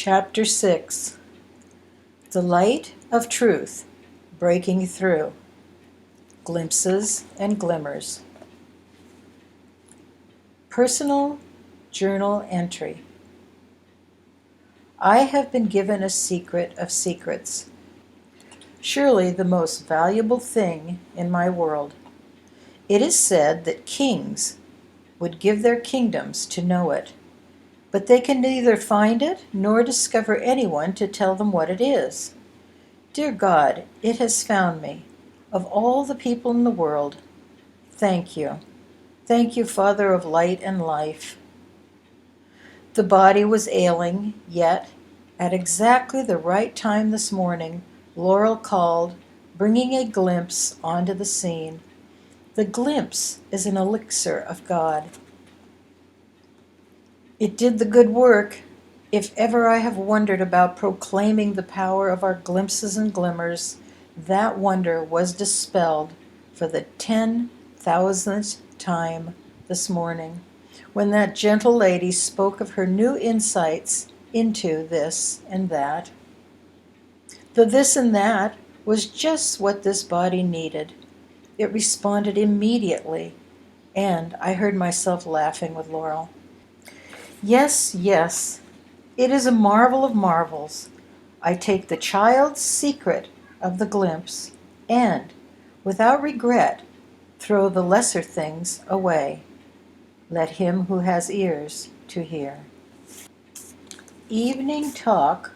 Chapter 6. The Light of Truth, Breaking Through. Glimpses and Glimmers. Personal Journal Entry. I have been given a secret of secrets, surely the most valuable thing in my world. It is said that kings would give their kingdoms to know it, but they can neither find it nor discover anyone to tell them what it is. Dear God, it has found me. Of all the people in the world, thank you. Thank you, Father of light and life. The body was ailing, yet, at exactly the right time this morning, Laurel called, bringing a glimpse onto the scene. The glimpse is an elixir of God. It did the good work. If ever I have wondered about proclaiming the power of our glimpses and glimmers, that wonder was dispelled for the 10,000th time this morning, when that gentle lady spoke of her new insights into this and that. The this and that was just what this body needed. It responded immediately, and I heard myself laughing with Laurel. Yes, yes, it is a marvel of marvels. I take the child's secret of the glimpse and, without regret, throw the lesser things away. Let him who has ears to hear. Evening talk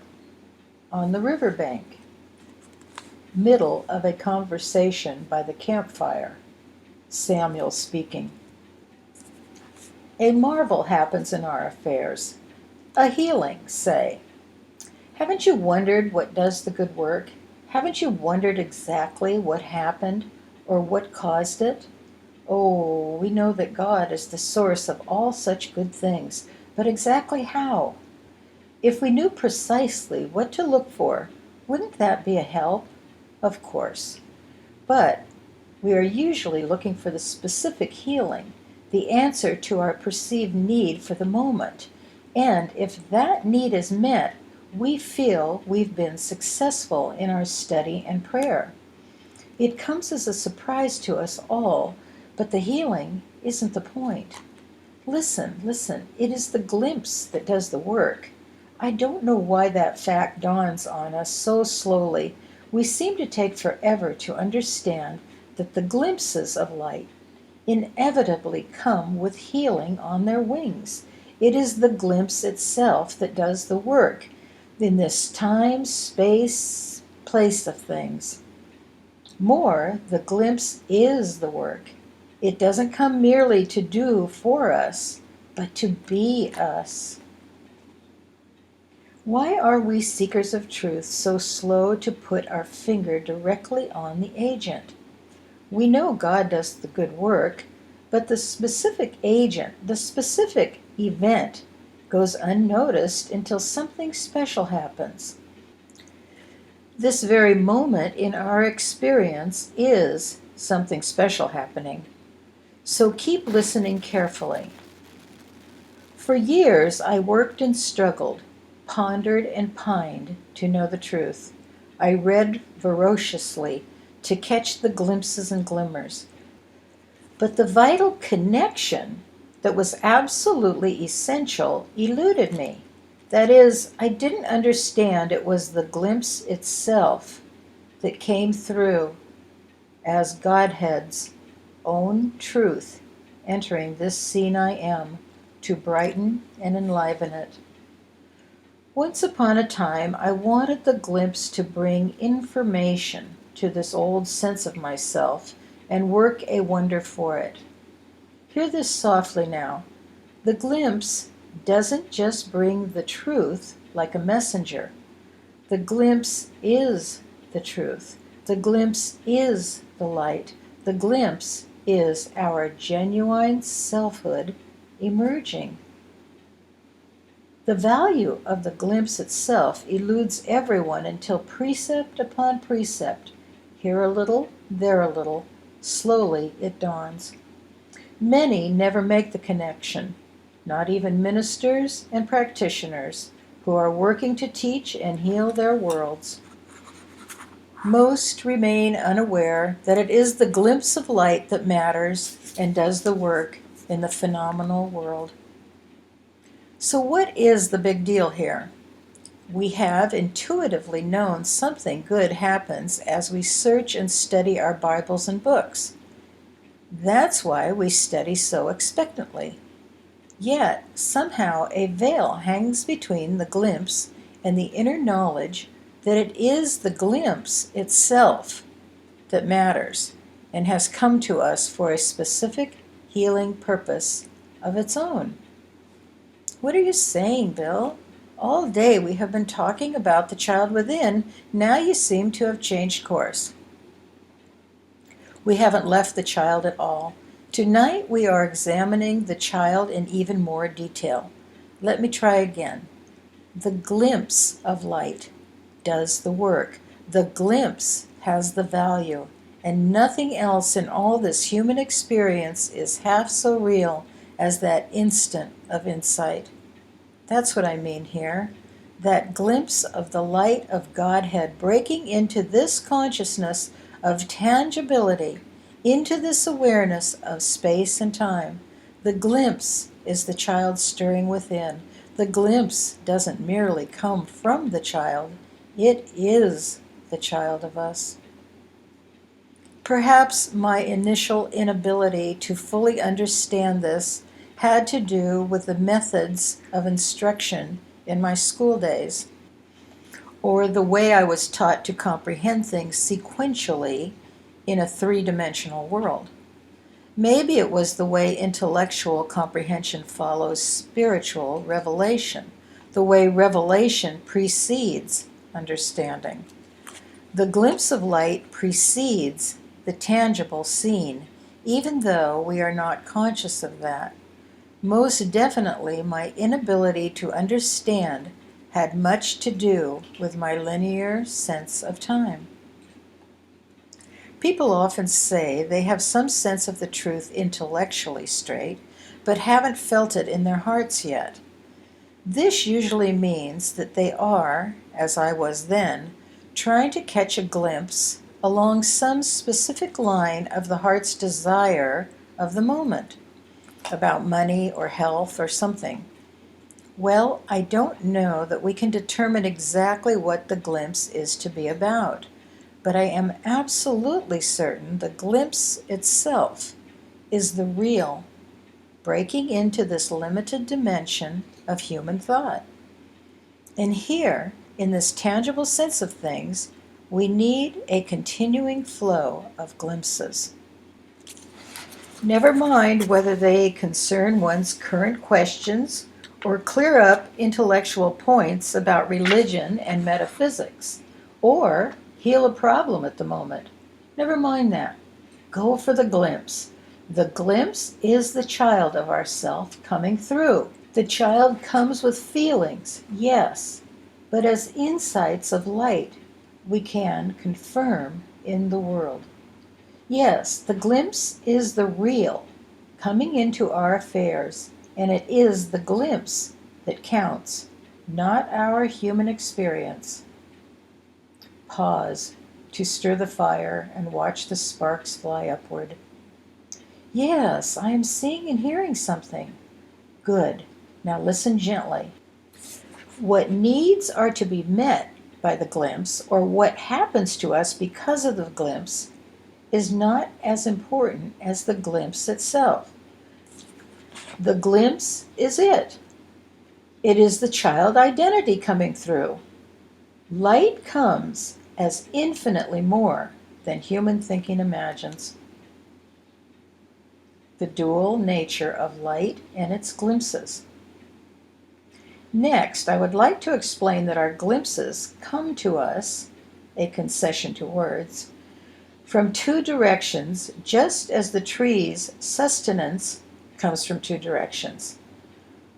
on the riverbank. Middle of a conversation by the campfire. Samuel speaking. A marvel happens in our affairs. A healing, say. Haven't you wondered what does the good work? Haven't you wondered exactly what happened or what caused it? Oh, we know that God is the source of all such good things, but exactly how? If we knew precisely what to look for, wouldn't that be a help? Of course. But we are usually looking for the specific healing, the answer to our perceived need for the moment. And if that need is met, we feel we've been successful in our study and prayer. It comes as a surprise to us all, but the healing isn't the point. Listen, it is the glimpse that does the work. I don't know why that fact dawns on us so slowly. We seem to take forever to understand that the glimpses of light inevitably come with healing on their wings. It is the glimpse itself that does the work in this time, space, place of things. More, the glimpse is the work. It doesn't come merely to do for us, but to be us. Why are we seekers of truth so slow to put our finger directly on the agent? We know God does the good work, but the specific agent, the specific event, goes unnoticed until something special happens. This very moment in our experience is something special happening. So keep listening carefully. For years I worked and struggled, pondered and pined to know the truth. I read voraciously to catch the glimpses and glimmers. But the vital connection that was absolutely essential eluded me. That is, I didn't understand it was the glimpse itself that came through as Godhead's own truth entering this scene I am to brighten and enliven it. Once upon a time, I wanted the glimpse to bring information to this old sense of myself and work a wonder for it. Hear this softly now. The glimpse doesn't just bring the truth like a messenger. The glimpse is the truth. The glimpse is the light. The glimpse is our genuine selfhood emerging. The value of the glimpse itself eludes everyone until precept upon precept, here a little, there a little, slowly it dawns. Many never make the connection, not even ministers and practitioners who are working to teach and heal their worlds. Most remain unaware that it is the glimpse of light that matters and does the work in the phenomenal world. So what is the big deal here? We have intuitively known something good happens as we search and study our Bibles and books. That's why we study so expectantly. Yet, somehow a veil hangs between the glimpse and the inner knowledge that it is the glimpse itself that matters and has come to us for a specific healing purpose of its own. What are you saying, Bill? All day we have been talking about the child within. Now you seem to have changed course. We haven't left the child at all. Tonight we are examining the child in even more detail. Let me try again. The glimpse of light does the work. The glimpse has the value, and nothing else in all this human experience is half so real as that instant of insight. That's what I mean here. That glimpse of the light of Godhead breaking into this consciousness of tangibility, into this awareness of space and time. The glimpse is the child stirring within. The glimpse doesn't merely come from the child, it is the child of us. Perhaps my initial inability to fully understand this had to do with the methods of instruction in my school days, or the way I was taught to comprehend things sequentially in a three-dimensional world. Maybe it was the way intellectual comprehension follows spiritual revelation, the way revelation precedes understanding. The glimpse of light precedes the tangible seen, even though we are not conscious of that. Most definitely, my inability to understand had much to do with my linear sense of time. People often say they have some sense of the truth intellectually straight, but haven't felt it in their hearts yet. This usually means that they are, as I was then, trying to catch a glimpse along some specific line of the heart's desire of the moment, about money or health or something. Well, I don't know that we can determine exactly what the glimpse is to be about, but I am absolutely certain the glimpse itself is the real, breaking into this limited dimension of human thought. And here, in this tangible sense of things, we need a continuing flow of glimpses. Never mind whether they concern one's current questions or clear up intellectual points about religion and metaphysics, or heal a problem at the moment. Never mind that. Go for the glimpse. The glimpse is the child of ourself coming through. The child comes with feelings, yes, but as insights of light we can confirm in the world. Yes, the glimpse is the real coming into our affairs, and it is the glimpse that counts, not our human experience. Pause to stir the fire and watch the sparks fly upward. Yes, I am seeing and hearing something. Good. Now listen gently. What needs are to be met by the glimpse, or what happens to us because of the glimpse, is not as important as the glimpse itself. The glimpse is it. It is the child identity coming through. Light comes as infinitely more than human thinking imagines. The dual nature of light and its glimpses. Next, I would like to explain that our glimpses come to us, a concession to words, from two directions, just as the tree's sustenance comes from two directions.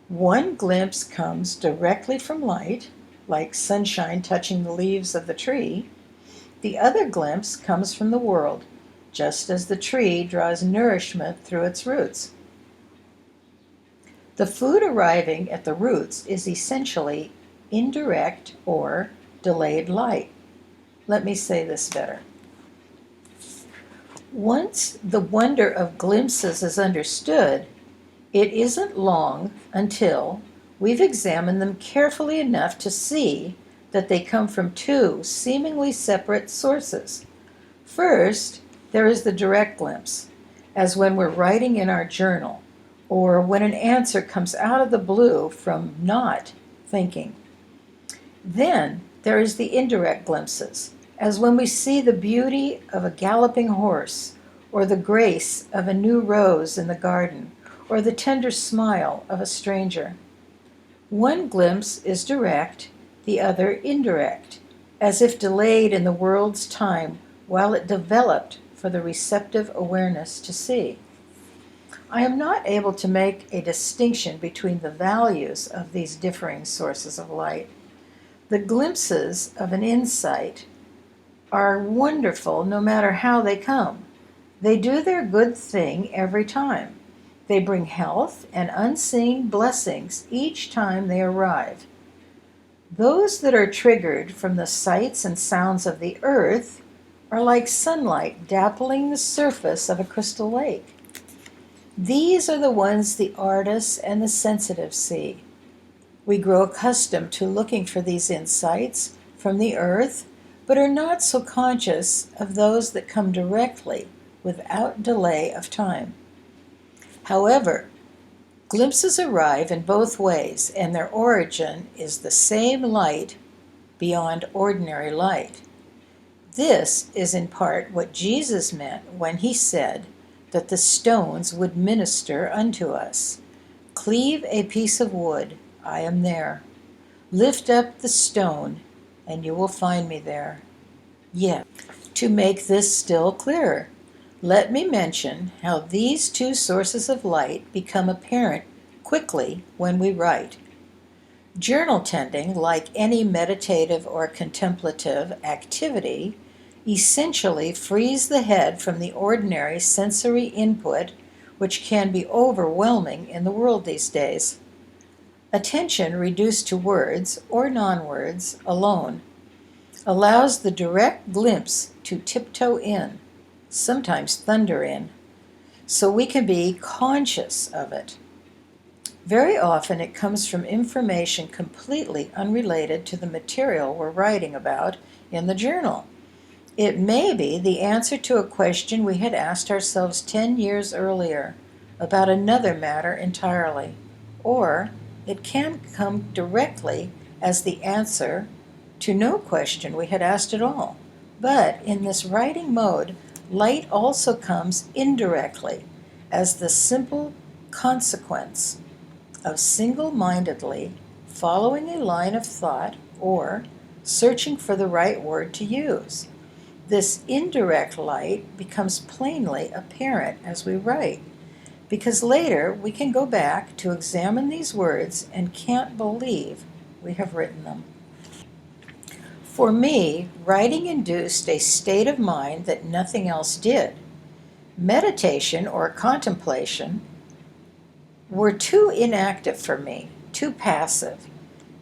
One glimpse comes directly from light, like sunshine touching the leaves of the tree. The other glimpse comes from the world, just as the tree draws nourishment through its roots. The food arriving at the roots is essentially indirect or delayed light. Let me say this better. Once the wonder of glimpses is understood, it isn't long until we've examined them carefully enough to see that they come from two seemingly separate sources. First, there is the direct glimpse, as when we're writing in our journal, or when an answer comes out of the blue from not thinking. Then there is the indirect glimpses, as when we see the beauty of a galloping horse, or the grace of a new rose in the garden, or the tender smile of a stranger. One glimpse is direct, the other indirect, as if delayed in the world's time while it developed for the receptive awareness to see. I am not able to make a distinction between the values of these differing sources of light. The glimpses of an insight are wonderful no matter how they come. They do their good thing every time. They bring health and unseen blessings each time they arrive. Those that are triggered from the sights and sounds of the earth are like sunlight dappling the surface of a crystal lake. These are the ones the artists and the sensitive see. We grow accustomed to looking for these insights from the earth, but are not so conscious of those that come directly without delay of time. However, glimpses arrive in both ways, and their origin is the same light beyond ordinary light. This is in part what Jesus meant when he said that the stones would minister unto us. Cleave a piece of wood, I am there. Lift up the stone, and you will find me there. Yet, to make this still clearer, let me mention how these two sources of light become apparent quickly when we write. Journal tending, like any meditative or contemplative activity, essentially frees the head from the ordinary sensory input, which can be overwhelming in the world these days. Attention reduced to words or non-words alone allows the direct glimpse to tiptoe in, sometimes thunder in, so we can be conscious of it. Very often it comes from information completely unrelated to the material we're writing about in the journal. It may be the answer to a question we had asked ourselves 10 years earlier about another matter entirely, or it can come directly as the answer to no question we had asked at all. But in this writing mode, light also comes indirectly as the simple consequence of single-mindedly following a line of thought or searching for the right word to use. This indirect light becomes plainly apparent as we write, because later we can go back to examine these words and can't believe we have written them. For me, writing induced a state of mind that nothing else did. Meditation or contemplation were too inactive for me, too passive,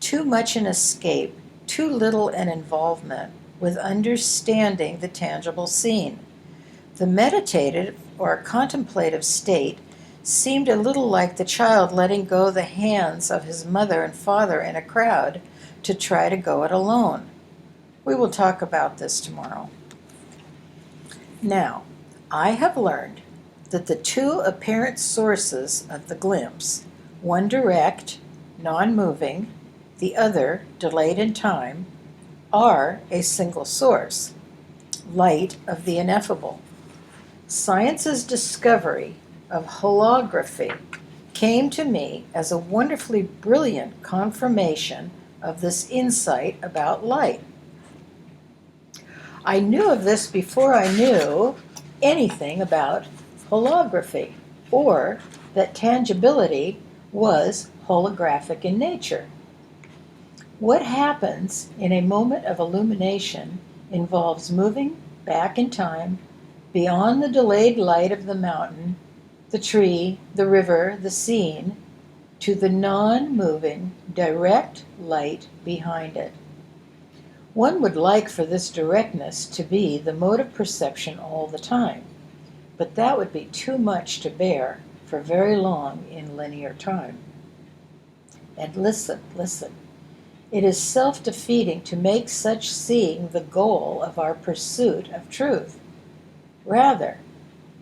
too much an escape, too little an involvement with understanding the tangible scene. The meditative or contemplative state seemed a little like the child letting go the hands of his mother and father in a crowd to try to go it alone. We will talk about this tomorrow. Now, I have learned that the two apparent sources of the glimpse, one direct, non-moving, the other delayed in time, are a single source, light of the ineffable. Science's discovery of holography came to me as a wonderfully brilliant confirmation of this insight about light. I knew of this before I knew anything about holography, or that tangibility was holographic in nature. What happens in a moment of illumination involves moving back in time beyond the delayed light of the mountain, the tree, the river, the scene, to the non-moving, direct light behind it. One would like for this directness to be the mode of perception all the time, but that would be too much to bear for very long in linear time. And listen, listen. It is self-defeating to make such seeing the goal of our pursuit of truth. Rather,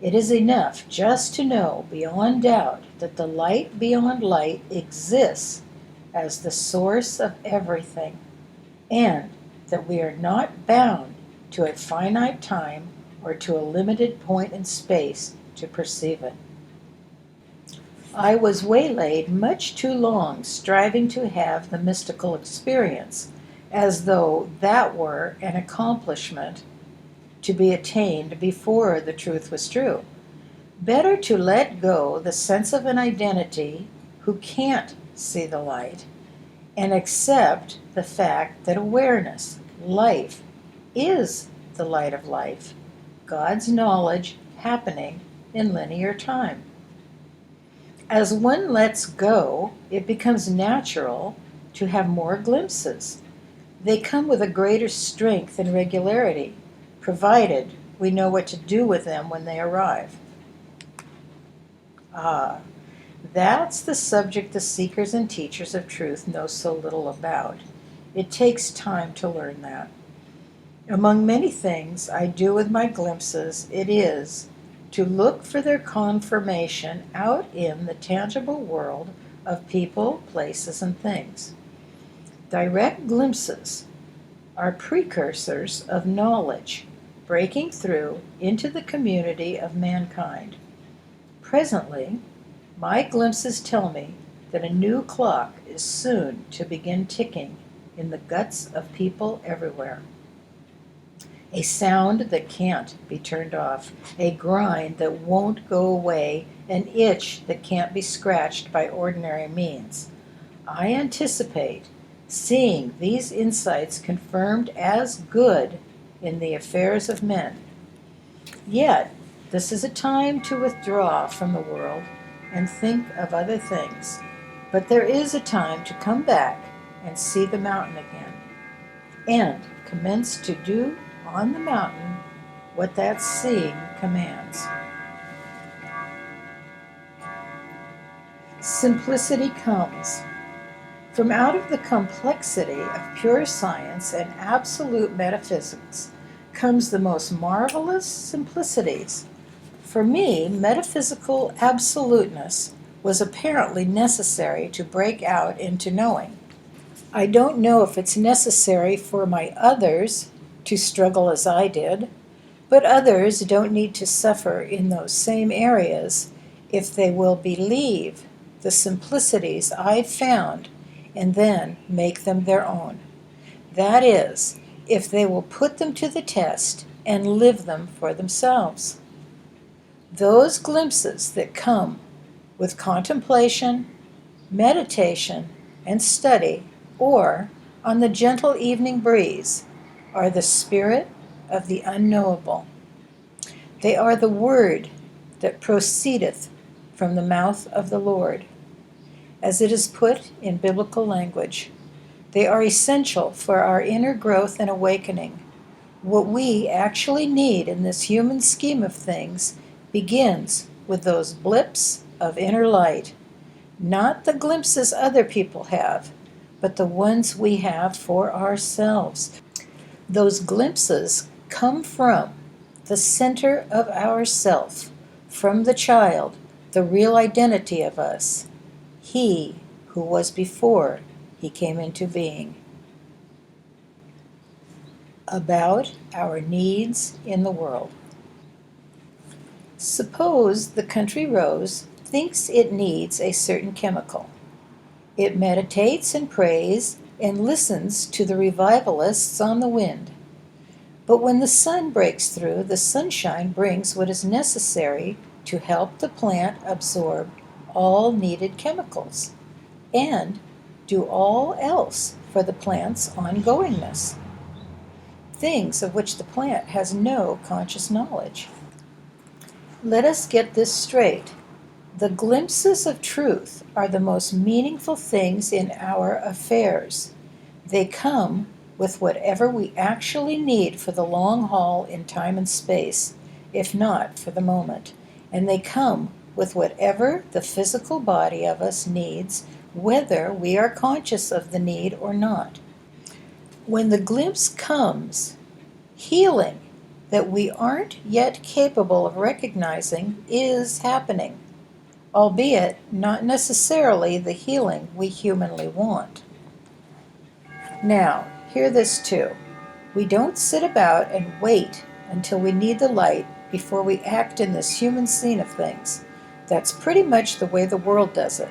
it is enough just to know beyond doubt that the light beyond light exists as the source of everything, and that we are not bound to a finite time or to a limited point in space to perceive it. I was waylaid much too long striving to have the mystical experience, as though that were an accomplishment to be attained before the truth was true. Better to let go the sense of an identity who can't see the light and accept the fact that awareness, life, is the light of life, God's knowledge happening in linear time. As one lets go, it becomes natural to have more glimpses. They come with a greater strength and regularity, provided we know what to do with them when they arrive. That's the subject the seekers and teachers of truth know so little about. It takes time to learn that. Among many things I do with my glimpses, it is to look for their confirmation out in the tangible world of people, places, and things. Direct glimpses are precursors of knowledge, breaking through into the community of mankind. Presently, my glimpses tell me that a new clock is soon to begin ticking in the guts of people everywhere. A sound that can't be turned off, a grind that won't go away, an itch that can't be scratched by ordinary means. I anticipate seeing these insights confirmed as good in the affairs of men. Yet, this is a time to withdraw from the world and think of other things. But there is a time to come back and see the mountain again, and commence to do on the mountain what that seeing commands. Simplicity comes. From out of the complexity of pure science and absolute metaphysics comes the most marvelous simplicities. For me, metaphysical absoluteness was apparently necessary to break out into knowing. I don't know if it's necessary for my others to struggle as I did, but others don't need to suffer in those same areas if they will believe the simplicities I've found and then make them their own. That is, if they will put them to the test and live them for themselves. Those glimpses that come with contemplation, meditation, and study, or on the gentle evening breeze, are the spirit of the unknowable. They are the word that proceedeth from the mouth of the Lord, as it is put in biblical language. They are essential for our inner growth and awakening. What we actually need in this human scheme of things begins with those blips of inner light, not the glimpses other people have, but the ones we have for ourselves. Those glimpses come from the center of ourself, from the child, the real identity of us, he who was before he came into being. About our needs in the world. Suppose the country rose thinks it needs a certain chemical. It meditates and prays and listens to the revivalists on the wind. But when the sun breaks through, the sunshine brings what is necessary to help the plant absorb all needed chemicals and do all else for the plant's ongoingness, things of which the plant has no conscious knowledge. Let us get this straight. The glimpses of truth are the most meaningful things in our affairs. They come with whatever we actually need for the long haul in time and space, if not for the moment. And they come with whatever the physical body of us needs, whether we are conscious of the need or not. When the glimpse comes, healing that we aren't yet capable of recognizing is happening, albeit not necessarily the healing we humanly want. Now, hear this too. We don't sit about and wait until we need the light before we act in this human scene of things. That's pretty much the way the world does it.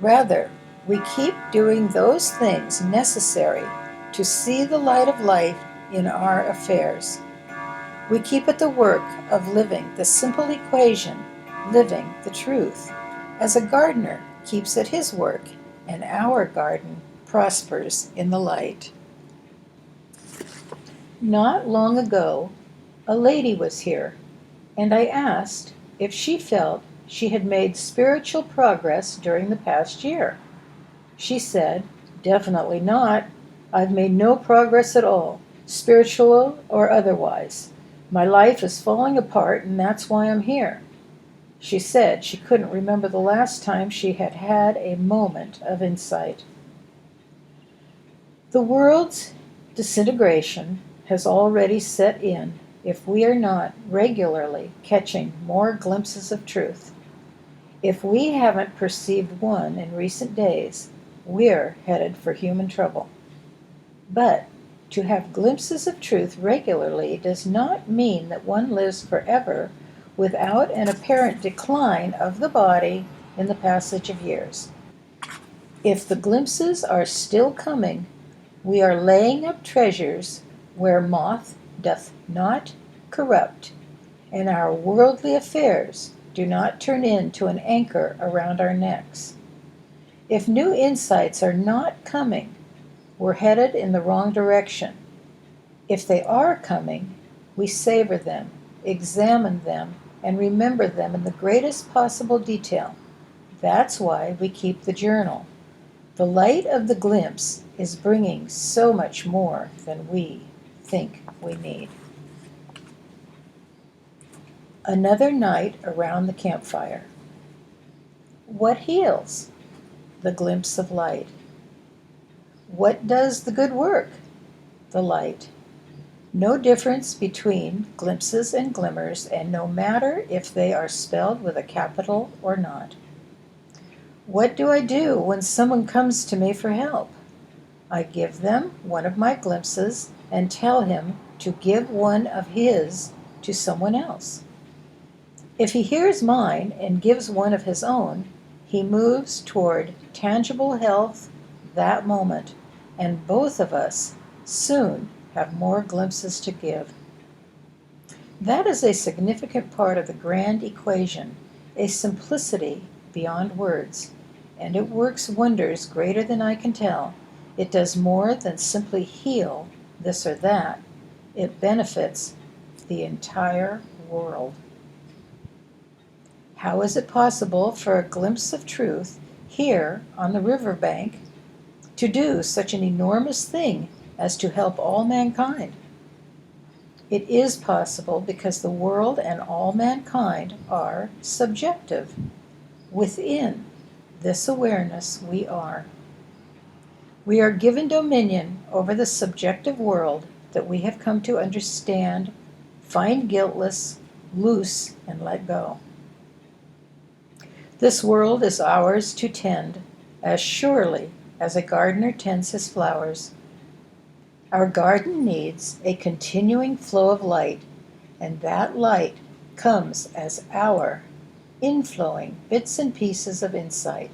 Rather, we keep doing those things necessary to see the light of life in our affairs. We keep at the work of living the simple equation, living the truth, as a gardener keeps at his work, and our garden prospers in the light. Not long ago, a lady was here, and I asked if she felt she had made spiritual progress during the past year. She said, "Definitely not. I've made no progress at all, spiritual or otherwise. My life is falling apart, and that's why I'm here." She said she couldn't remember the last time she had had a moment of insight. The world's disintegration has already set in if we are not regularly catching more glimpses of truth. If we haven't perceived one in recent days, we're headed for human trouble. But to have glimpses of truth regularly does not mean that one lives forever without an apparent decline of the body in the passage of years. If the glimpses are still coming, we are laying up treasures where moth doth not corrupt, and our worldly affairs do not turn into an anchor around our necks. If new insights are not coming, we're headed in the wrong direction. If they are coming, we savor them, examine them, and remember them in the greatest possible detail. That's why we keep the journal. The light of the glimpse is bringing so much more than we think we need. Another night around the campfire. What heals? The glimpse of light. What does the good work? The light. No difference between glimpses and glimmers, and no matter if they are spelled with a capital or not. What do I do when someone comes to me for help? I give them one of my glimpses and tell him to give one of his to someone else. If he hears mine and gives one of his own, he moves toward tangible health that moment, and both of us soon have more glimpses to give. That is a significant part of the grand equation, a simplicity beyond words, and it works wonders greater than I can tell. It does more than simply heal this or that. It benefits the entire world. How is it possible for a glimpse of truth here on the riverbank to do such an enormous thing as to help all mankind? It is possible because the world and all mankind are subjective. Within this awareness we are. We are given dominion over the subjective world that we have come to understand, find guiltless, loose, and let go. This world is ours to tend, as surely as a gardener tends his flowers. Our garden needs a continuing flow of light, and that light comes as our inflowing bits and pieces of insight.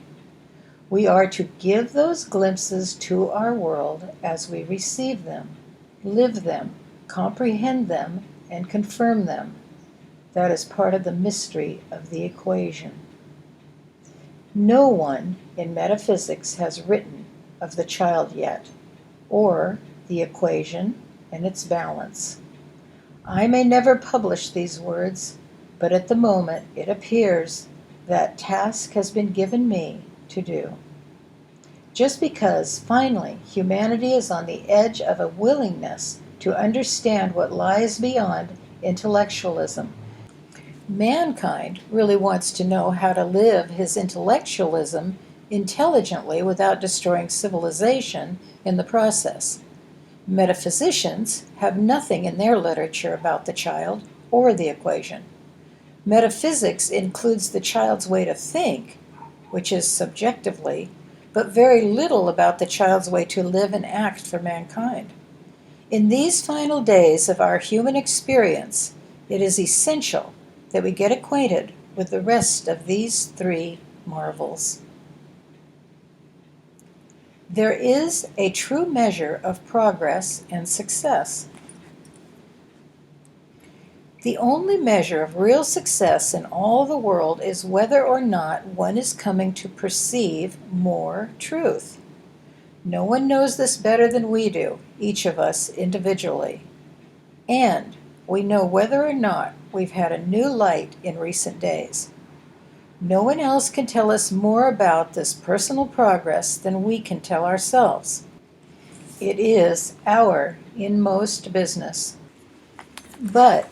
We are to give those glimpses to our world as we receive them, live them, comprehend them, and confirm them. That is part of the mystery of the equation. No one in metaphysics has written of the child yet, or the equation and its balance. I may never publish these words, but at the moment it appears that task has been given me to do. Just because, finally, humanity is on the edge of a willingness to understand what lies beyond intellectualism. Mankind really wants to know how to live his intellectualism intelligently without destroying civilization in the process. Metaphysicians have nothing in their literature about the child or the equation. Metaphysics includes the child's way to think, which is subjectively, but very little about the child's way to live and act for mankind. In these final days of our human experience, it is essential that we get acquainted with the rest of these three marvels. There is a true measure of progress and success. The only measure of real success in all the world is whether or not one is coming to perceive more truth. No one knows this better than we do, each of us individually. And we know whether or not we've had a new light in recent days. No one else can tell us more about this personal progress than we can tell ourselves. It is our inmost business. But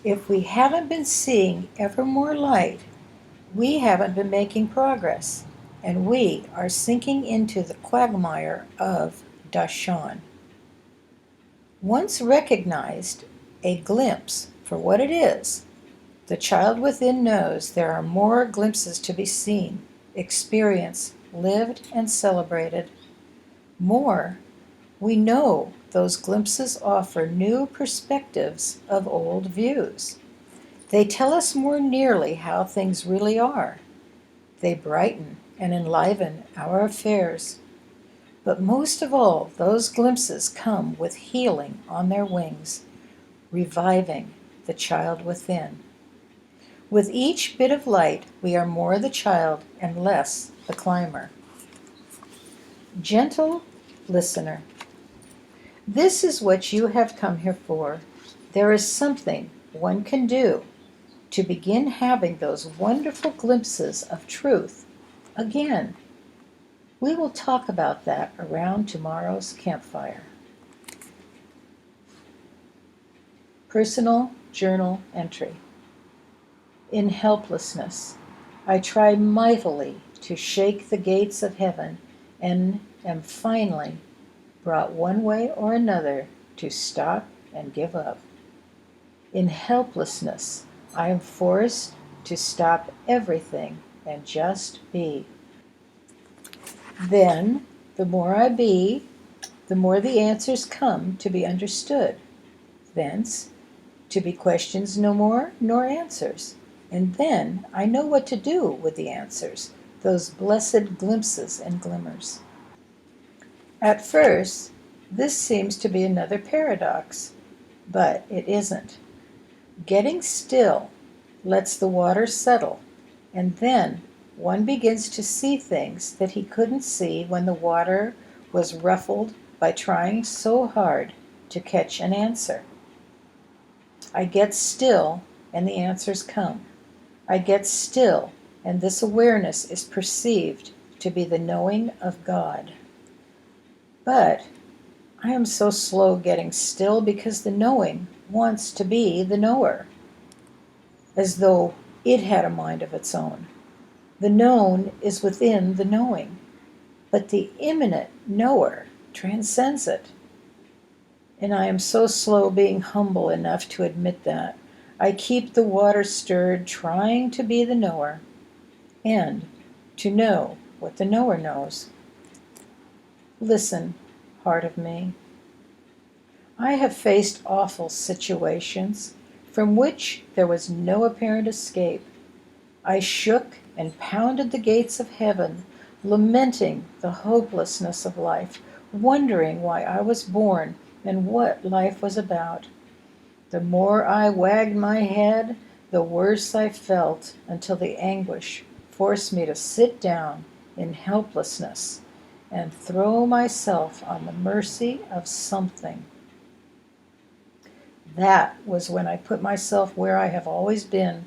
if we haven't been seeing ever more light, we haven't been making progress, and we are sinking into the quagmire of Dashan. Once recognized a glimpse for what it is, the child within knows there are more glimpses to be seen, experienced, lived, and celebrated. More, we know those glimpses offer new perspectives of old views. They tell us more nearly how things really are. They brighten and enliven our affairs. But most of all, those glimpses come with healing on their wings, reviving the child within. With each bit of light, we are more the child and less the climber. Gentle listener, this is what you have come here for. There is something one can do to begin having those wonderful glimpses of truth again. We will talk about that around tomorrow's campfire. Personal journal entry. In helplessness, I try mightily to shake the gates of heaven and am finally brought one way or another to stop and give up. In helplessness, I am forced to stop everything and just be. Then, the more I be, the more the answers come to be understood. Thence, to be questions no more nor answers. And then I know what to do with the answers, those blessed glimpses and glimmers. At first, this seems to be another paradox, but it isn't. Getting still lets the water settle, and then one begins to see things that he couldn't see when the water was ruffled by trying so hard to catch an answer. I get still, and the answers come. I get still, and this awareness is perceived to be the knowing of God. But I am so slow getting still because the knowing wants to be the knower, as though it had a mind of its own. The known is within the knowing, but the immanent knower transcends it. And I am so slow being humble enough to admit that. I keep the water stirred, trying to be the knower, and to know what the knower knows. Listen, heart of me. I have faced awful situations from which there was no apparent escape. I shook and pounded the gates of heaven, lamenting the hopelessness of life, wondering why I was born and what life was about. The more I wagged my head, the worse I felt, until the anguish forced me to sit down in helplessness and throw myself on the mercy of something. That was when I put myself where I have always been,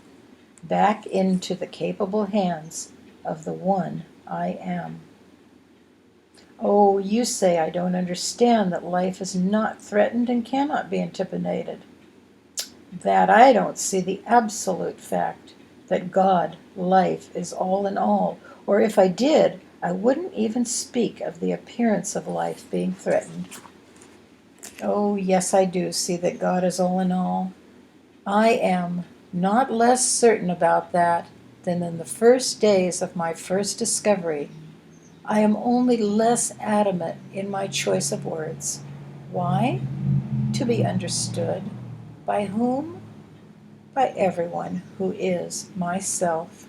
back into the capable hands of the one I am. Oh, you say I don't understand that life is not threatened and cannot be intimidated. That I don't see the absolute fact that God, life, is all in all, or if I did, I wouldn't even speak of the appearance of life being threatened. Oh, yes, I do see that God is all in all. I am not less certain about that than in the first days of my first discovery. I am only less adamant in my choice of words. Why? To be understood. By whom? By everyone who is myself.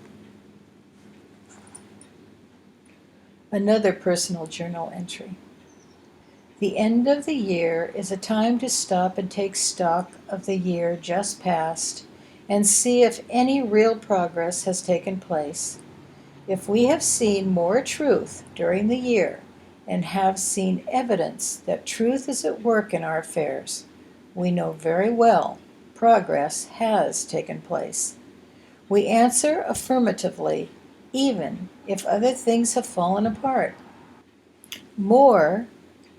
Another personal journal entry. The end of the year is a time to stop and take stock of the year just past and see if any real progress has taken place. If we have seen more truth during the year and have seen evidence that truth is at work in our affairs, we know very well progress has taken place. We answer affirmatively, even if other things have fallen apart. More,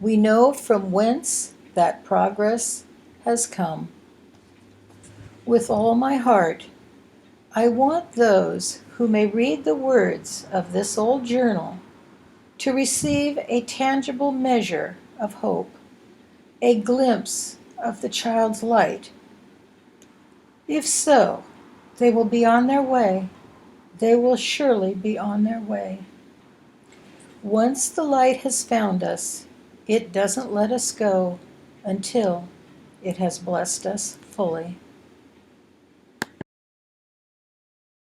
we know from whence that progress has come. With all my heart, I want those who may read the words of this old journal to receive a tangible measure of hope, a glimpse of the child's light. If so, they will be on their way. They will surely be on their way. Once the light has found us, it doesn't let us go until it has blessed us fully.